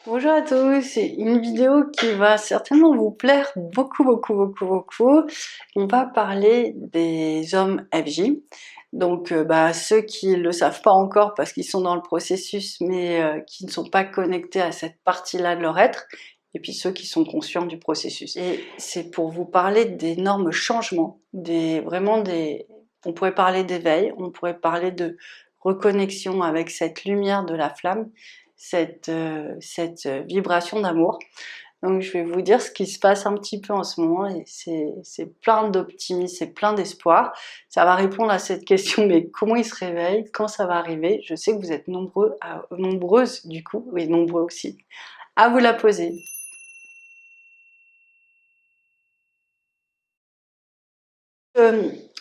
Bonjour à tous, c'est une vidéo qui va certainement vous plaire beaucoup. On va parler des hommes FJ. Donc ceux qui le savent pas encore parce qu'ils sont dans le processus mais qui ne sont pas connectés à cette partie-là de leur être, et puis ceux qui sont conscients du processus. Et c'est pour vous parler d'énormes changements, on pourrait parler d'éveil, on pourrait parler de reconnexion avec cette lumière de la flamme, cette vibration d'amour. Donc je vais vous dire ce qui se passe un petit peu en ce moment, et c'est plein d'optimisme, c'est plein d'espoir. Ça va répondre à cette question, mais comment il se réveille, quand ça va arriver? Je sais que vous êtes nombreuses du coup, oui nombreux aussi, à vous la poser.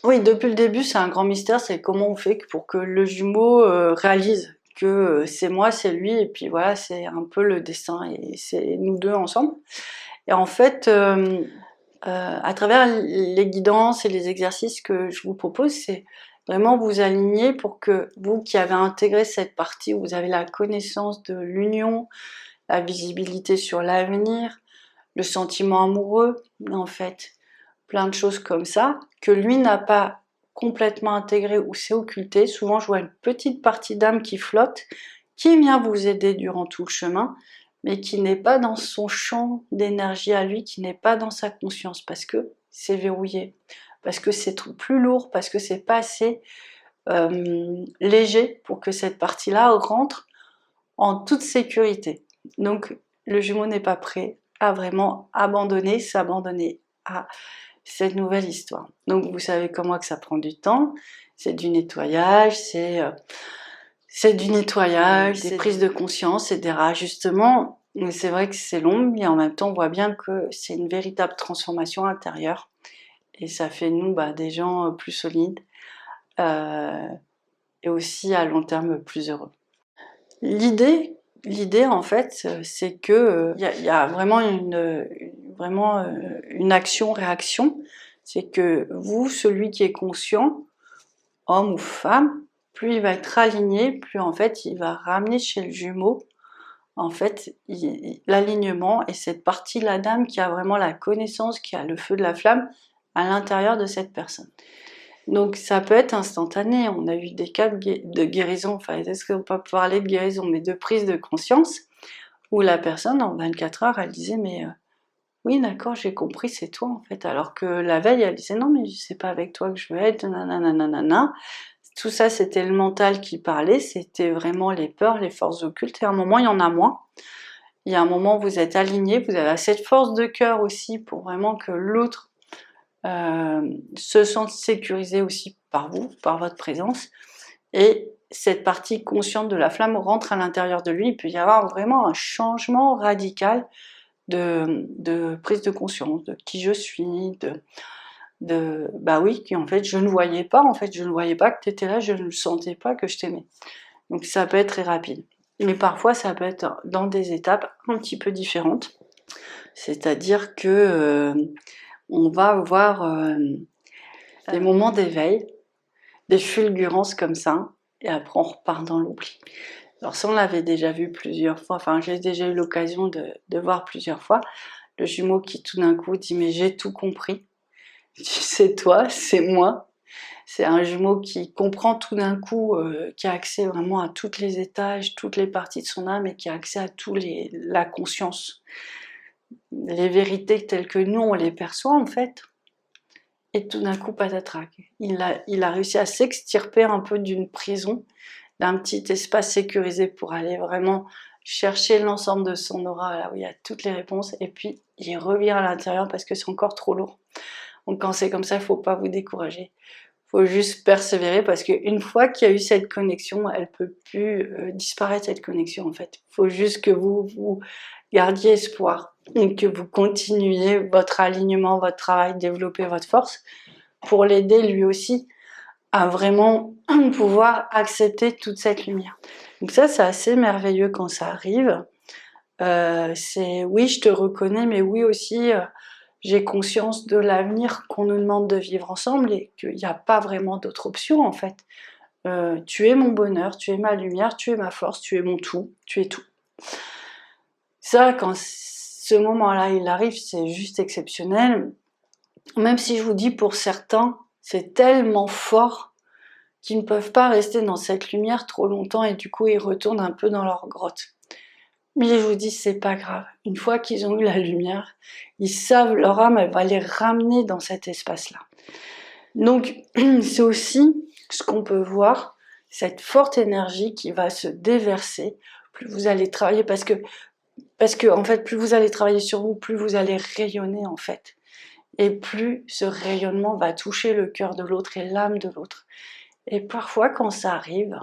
Oui, depuis le début, c'est un grand mystère, c'est comment on fait pour que le jumeau réalise que c'est moi, c'est lui, et puis voilà, c'est un peu le destin, et c'est nous deux ensemble. Et en fait, à travers les guidances et les exercices que je vous propose, c'est vraiment vous aligner pour que vous qui avez intégré cette partie où vous avez la connaissance de l'union, la visibilité sur l'avenir, le sentiment amoureux, en fait, plein de choses comme ça, que lui n'a pas complètement intégré ou s'est occulté. Souvent, je vois une petite partie d'âme qui flotte, qui vient vous aider durant tout le chemin, mais qui n'est pas dans son champ d'énergie à lui, qui n'est pas dans sa conscience, parce que c'est verrouillé, parce que c'est plus lourd, parce que c'est pas assez léger pour que cette partie-là rentre en toute sécurité. Donc le jumeau n'est pas prêt à vraiment s'abandonner à cette nouvelle histoire. Donc vous savez comme moi que ça prend du temps, c'est du nettoyage, des prises de conscience, et des réajustements. C'est vrai que c'est long, mais en même temps on voit bien que c'est une véritable transformation intérieure, et ça fait de nous des gens plus solides, euh, et aussi à long terme plus heureux. L'idée en fait, c'est que y a vraiment une action-réaction. C'est que vous, celui qui est conscient, homme ou femme, plus il va être aligné, plus en fait il va ramener chez le jumeau en fait l'alignement et cette partie-là d'âme qui a vraiment la connaissance, qui a le feu de la flamme à l'intérieur de cette personne. Donc ça peut être instantané, on a eu des cas de guérison, enfin est-ce qu'on peut parler de guérison, mais de prise de conscience, où la personne en 24 heures elle disait mais oui d'accord j'ai compris c'est toi en fait, alors que la veille elle disait non mais c'est pas avec toi que je veux être, nanana. Tout ça c'était le mental qui parlait, c'était vraiment les peurs, les forces occultes, et à un moment il y en a moins. Il y a un moment où vous êtes aligné, vous avez cette force de cœur aussi pour vraiment que l'autre se sentent sécurisés aussi par vous, par votre présence, et cette partie consciente de la flamme rentre à l'intérieur de lui. Il peut y avoir vraiment un changement radical de prise de conscience, de qui je suis, bah oui, en fait je ne voyais pas, que tu étais là, je ne sentais pas que je t'aimais. Donc ça peut être très rapide. Mais parfois ça peut être dans des étapes un petit peu différentes. C'est-à-dire que on va avoir des moments d'éveil, des fulgurances comme ça, et après on repart dans l'oubli. Alors ça on l'avait déjà vu plusieurs fois, enfin j'ai déjà eu l'occasion de voir plusieurs fois, le jumeau qui tout d'un coup dit mais j'ai tout compris, c'est toi, c'est moi. C'est un jumeau qui comprend tout d'un coup, qui a accès vraiment à tous les étages, toutes les parties de son âme, et qui a accès à la conscience, les vérités telles que nous on les perçoit en fait. Et tout d'un coup, patatrac, il a réussi à s'extirper un peu d'une prison, d'un petit espace sécurisé pour aller vraiment chercher l'ensemble de son aura, là où il y a toutes les réponses, et puis il revient à l'intérieur parce que c'est encore trop lourd. Donc quand c'est comme ça, il ne faut pas vous décourager. Il faut juste persévérer, parce qu'une fois qu'il y a eu cette connexion, elle ne peut plus disparaître, cette connexion en fait. Il faut juste que vous gardiez espoir, et que vous continuiez votre alignement, votre travail, développer votre force, pour l'aider lui aussi à vraiment pouvoir accepter toute cette lumière. Donc ça, c'est assez merveilleux quand ça arrive. C'est oui, je te reconnais, mais oui aussi, j'ai conscience de l'avenir qu'on nous demande de vivre ensemble, et qu'il n'y a pas vraiment d'autre option en fait. Tu es mon bonheur, tu es ma lumière, tu es ma force, tu es mon tout, tu es tout. Ça, quand ce moment-là il arrive, c'est juste exceptionnel. Même si je vous dis, pour certains, c'est tellement fort qu'ils ne peuvent pas rester dans cette lumière trop longtemps et du coup ils retournent un peu dans leur grotte. Mais je vous dis, c'est pas grave. Une fois qu'ils ont eu la lumière, ils savent, leur âme, elle va les ramener dans cet espace-là. Donc, c'est aussi ce qu'on peut voir, cette forte énergie qui va se déverser. Plus vous allez travailler, parce que en fait, plus vous allez travailler sur vous, plus vous allez rayonner en fait. Et plus ce rayonnement va toucher le cœur de l'autre et l'âme de l'autre. Et parfois, quand ça arrive,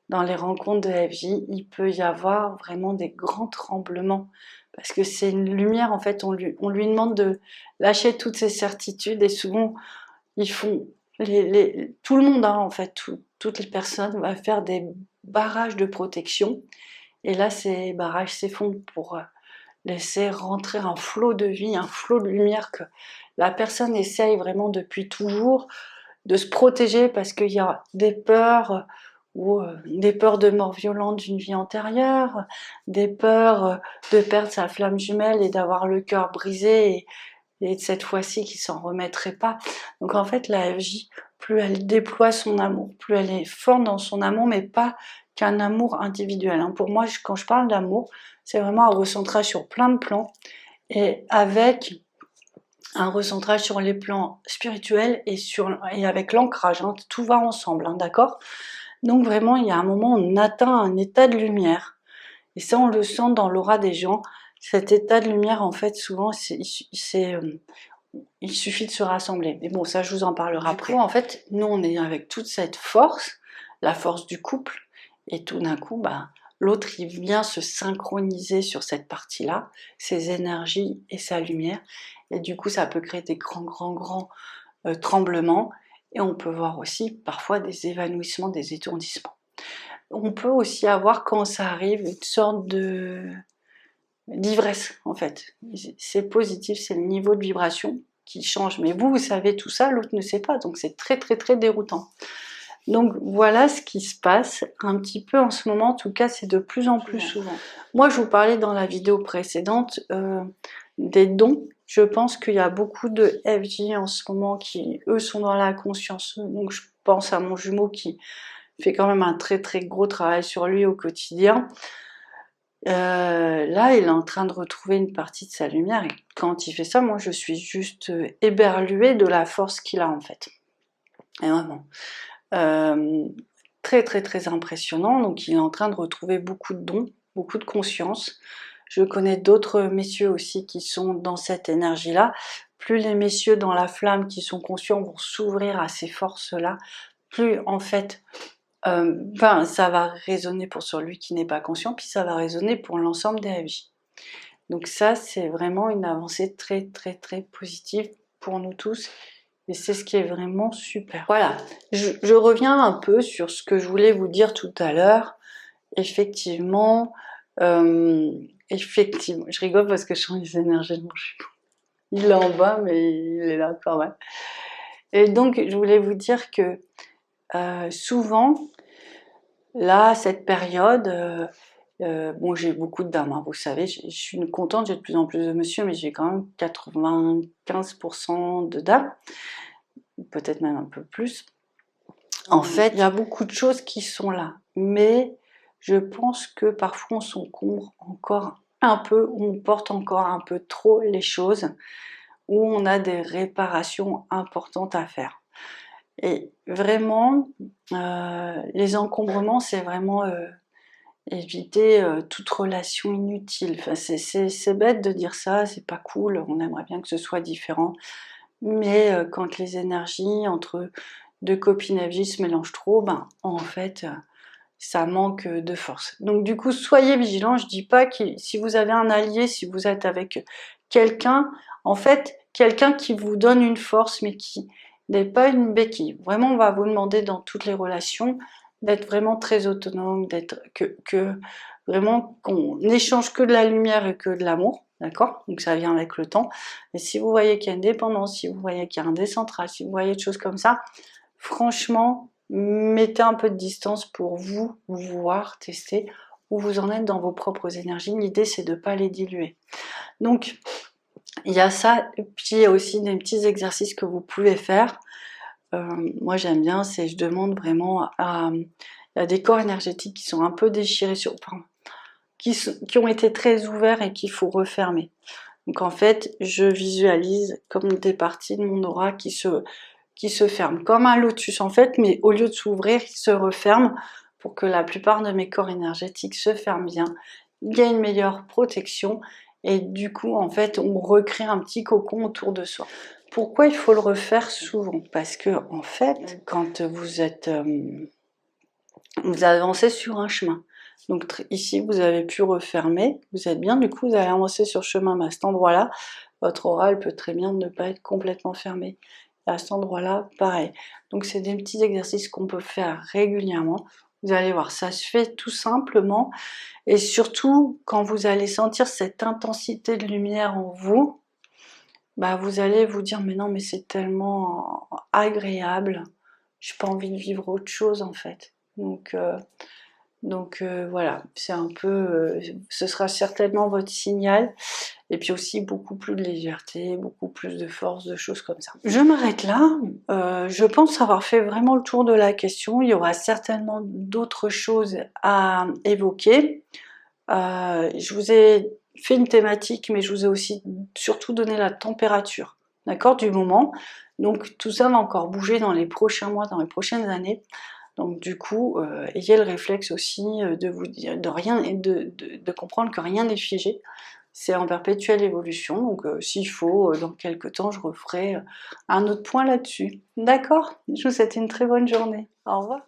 dans les rencontres de FJ, il peut y avoir vraiment des grands tremblements. Parce que c'est une lumière, en fait, on lui demande de lâcher toutes ses certitudes et souvent, ils font, tout le monde, hein, en fait, toutes les personnes va faire des barrages de protection. Et là, ces barrages s'effondrent pour laisser rentrer un flot de vie, un flot de lumière que la personne essaye vraiment depuis toujours de se protéger parce qu'il y a des peurs ou des peurs de mort violente d'une vie antérieure, des peurs de perdre sa flamme jumelle et d'avoir le cœur brisé et de cette fois-ci qui s'en remettrait pas. Donc en fait la FJ, plus elle déploie son amour, plus elle est forte dans son amour, mais pas qu'un amour individuel. Pour moi, quand je parle d'amour, c'est vraiment un recentrage sur plein de plans et avec un recentrage sur les plans spirituels et avec l'ancrage, hein, tout va ensemble, hein, d'accord? Donc vraiment, il y a un moment où on atteint un état de lumière, et ça on le sent dans l'aura des gens. Cet état de lumière, en fait, souvent, il suffit de se rassembler. Mais bon, ça je vous en parlerai après. En fait, nous on est avec toute cette force, la force du couple, et tout d'un coup, l'autre il vient se synchroniser sur cette partie-là, ses énergies et sa lumière, et du coup ça peut créer des grands tremblements, et on peut voir aussi parfois des évanouissements, des étourdissements. On peut aussi avoir, quand ça arrive, une sorte d'ivresse en fait. C'est positif, c'est le niveau de vibration qui change, mais vous savez tout ça, l'autre ne sait pas, donc c'est très déroutant. Donc voilà ce qui se passe un petit peu en ce moment, en tout cas c'est de plus en plus souvent. Moi je vous parlais dans la vidéo précédente des dons. Je pense qu'il y a beaucoup de FJ en ce moment qui, eux, sont dans la conscience. Donc je pense à mon jumeau qui fait quand même un très gros travail sur lui au quotidien. Là, il est en train de retrouver une partie de sa lumière et quand il fait ça, moi je suis juste éberluée de la force qu'il a en fait. Et vraiment. Très impressionnant, donc il est en train de retrouver beaucoup de dons, beaucoup de conscience. Je connais d'autres messieurs aussi qui sont dans cette énergie-là. Plus les messieurs dans la flamme qui sont conscients vont s'ouvrir à ces forces-là, plus en fait ça va résonner pour celui qui n'est pas conscient, puis ça va résonner pour l'ensemble des FJ. Donc ça, c'est vraiment une avancée très positive pour nous tous. Et c'est ce qui est vraiment super. Voilà, je reviens un peu sur ce que je voulais vous dire tout à l'heure. Effectivement, je rigole parce que je sens les énergies de mon jumeau. Il est en bas, mais il est là quand même. Et donc, je voulais vous dire que souvent, là, cette période, bon, j'ai beaucoup de dames, hein, vous savez, je suis contente, j'ai de plus en plus de monsieur, mais j'ai quand même 95% de dames, peut-être même un peu plus. En fait, il y a beaucoup de choses qui sont là, mais je pense que parfois on s'encombre encore un peu, on porte encore un peu trop les choses, où on a des réparations importantes à faire. Et vraiment, les encombrements, c'est vraiment éviter toute relation inutile. Enfin, c'est bête de dire ça, c'est pas cool, on aimerait bien que ce soit différent, mais quand les énergies entre deux copines FJ se mélangent trop, en fait, ça manque de force. Donc du coup, soyez vigilants. Je dis pas que si vous avez un allié, si vous êtes avec quelqu'un, en fait, quelqu'un qui vous donne une force, mais qui n'est pas une béquille. Vraiment, on va vous demander dans toutes les relations d'être vraiment très autonome, d'être vraiment qu'on n'échange que de la lumière et que de l'amour. D'accord? Donc ça vient avec le temps. Et si vous voyez qu'il y a une dépendance, si vous voyez qu'il y a un décentrage, si vous voyez des choses comme ça, franchement, mettez un peu de distance pour vous voir, tester. où vous en êtes dans vos propres énergies. L'idée, c'est de ne pas les diluer. Donc, il y a ça, et puis il y a aussi des petits exercices que vous pouvez faire. Moi, j'aime bien, je demande vraiment à... Il y a des corps énergétiques qui sont un peu déchirés, enfin, qui ont été très ouverts et qu'il faut refermer. Donc en fait, je visualise comme des parties de mon aura qui se ferment, comme un lotus en fait, mais au lieu de s'ouvrir, il se referme pour que la plupart de mes corps énergétiques se ferment bien. Il y a une meilleure protection et du coup, en fait, on recrée un petit cocon autour de soi. Pourquoi il faut le refaire souvent? Parce que en fait, quand vous avancez sur un chemin. Donc ici, vous avez pu refermer, vous êtes bien, du coup, vous allez avancer sur le chemin, mais à cet endroit-là, votre aura, elle peut très bien ne pas être complètement fermée. Et à cet endroit-là, pareil. Donc c'est des petits exercices qu'on peut faire régulièrement. Vous allez voir, ça se fait tout simplement. Et surtout, quand vous allez sentir cette intensité de lumière en vous, bah vous allez vous dire, mais non, mais c'est tellement agréable, j'ai pas envie de vivre autre chose en fait. Donc voilà, c'est un peu, ce sera certainement votre signal, et puis aussi beaucoup plus de légèreté, beaucoup plus de force, de choses comme ça. Je m'arrête là, je pense avoir fait vraiment le tour de la question, il y aura certainement d'autres choses à évoquer. Je vous ai fait une thématique, mais je vous ai aussi surtout donné la température, d'accord, du moment. Donc tout ça va encore bouger dans les prochains mois, dans les prochaines années. Donc du coup, ayez le réflexe aussi de vous dire, de comprendre que rien n'est figé. C'est en perpétuelle évolution. Donc s'il faut, dans quelques temps, je referai un autre point là-dessus. D'accord? Je vous souhaite une très bonne journée. Au revoir.